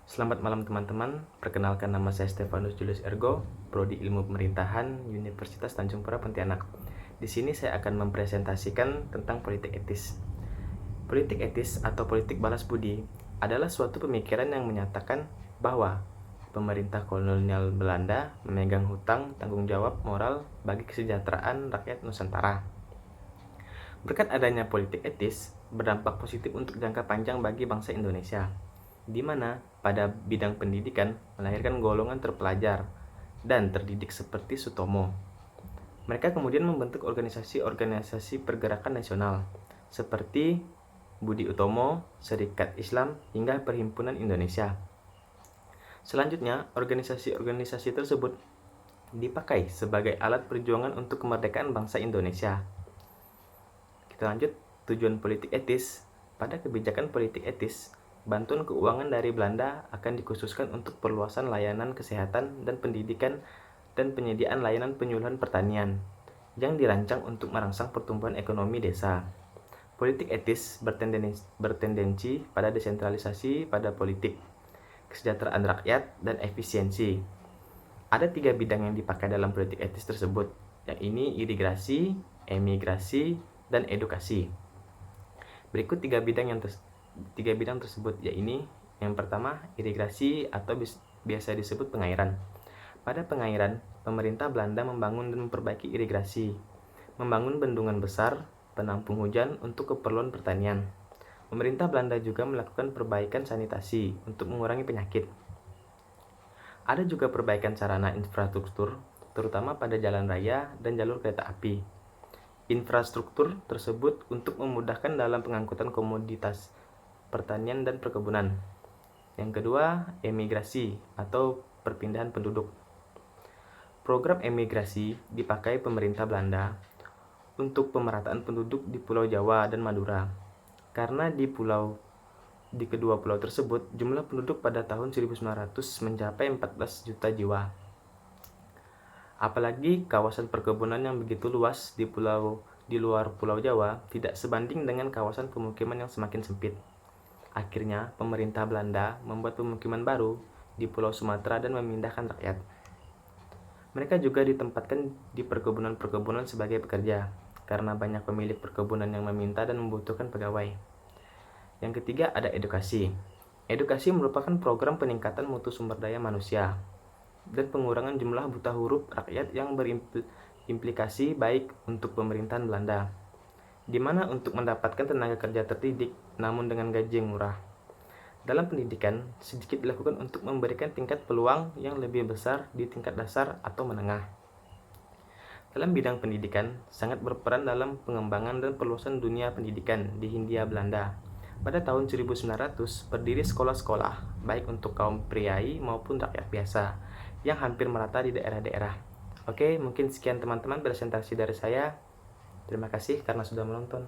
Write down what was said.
Selamat malam teman-teman, perkenalkan nama saya Stefanus Julius Ergo, Prodi Ilmu Pemerintahan, Universitas Tanjung Pura Pontianak. Di sini saya akan mempresentasikan tentang politik etis. Politik etis atau politik balas budi adalah suatu pemikiran yang menyatakan bahwa pemerintah kolonial Belanda memegang hutang tanggung jawab moral bagi kesejahteraan rakyat Nusantara. Berkat adanya politik etis, berdampak positif untuk jangka panjang bagi bangsa Indonesia, di mana pada bidang pendidikan melahirkan golongan terpelajar dan terdidik seperti Sutomo. Mereka kemudian membentuk organisasi-organisasi pergerakan nasional seperti Budi Utomo, Serikat Islam, hingga Perhimpunan Indonesia. Selanjutnya, organisasi-organisasi tersebut dipakai sebagai alat perjuangan untuk kemerdekaan bangsa Indonesia. Kita lanjut, tujuan politik etis. Pada kebijakan politik etis, bantuan keuangan dari Belanda akan dikhususkan untuk perluasan layanan kesehatan dan pendidikan dan penyediaan layanan penyuluhan pertanian yang dirancang untuk merangsang pertumbuhan ekonomi desa. Politik etis bertendensi pada desentralisasi pada politik, kesejahteraan rakyat, dan efisiensi. Ada 3 bidang yang dipakai dalam politik etis tersebut, yang ini irigasi, emigrasi, dan edukasi. Berikut 3 bidang tersebut, yaitu yang pertama, irigasi atau biasa disebut pengairan. Pada pengairan, pemerintah Belanda membangun dan memperbaiki irigasi, membangun bendungan besar, penampung hujan untuk keperluan pertanian. Pemerintah Belanda juga melakukan perbaikan sanitasi untuk mengurangi penyakit. Ada juga perbaikan sarana infrastruktur, terutama pada jalan raya dan jalur kereta api. Infrastruktur tersebut untuk memudahkan dalam pengangkutan komoditas pertanian dan perkebunan. Yang kedua, emigrasi atau perpindahan penduduk. Program emigrasi dipakai pemerintah Belanda untuk pemerataan penduduk di Pulau Jawa dan Madura. Karena di kedua pulau tersebut, jumlah penduduk pada tahun 1900 mencapai 14 juta jiwa. Apalagi kawasan perkebunan yang begitu luas di luar Pulau Jawa tidak sebanding dengan kawasan pemukiman yang semakin sempit. Akhirnya, pemerintah Belanda membuat pemukiman baru di Pulau Sumatera dan memindahkan rakyat. Mereka juga ditempatkan di perkebunan-perkebunan sebagai pekerja, karena banyak pemilik perkebunan yang meminta dan membutuhkan pegawai. Yang ketiga, ada edukasi. Edukasi merupakan program peningkatan mutu sumber daya manusia dan pengurangan jumlah buta huruf rakyat yang berimplikasi baik untuk pemerintahan Belanda, di mana untuk mendapatkan tenaga kerja terdidik namun dengan gaji yang murah. Dalam pendidikan, sedikit dilakukan untuk memberikan tingkat peluang yang lebih besar di tingkat dasar atau menengah. Dalam bidang pendidikan, sangat berperan dalam pengembangan dan perluasan dunia pendidikan di Hindia Belanda. Pada tahun 1900, berdiri sekolah-sekolah, baik untuk kaum priai maupun rakyat biasa, yang hampir merata di daerah-daerah. Oke, mungkin sekian teman-teman presentasi dari saya. Terima kasih karena sudah menonton.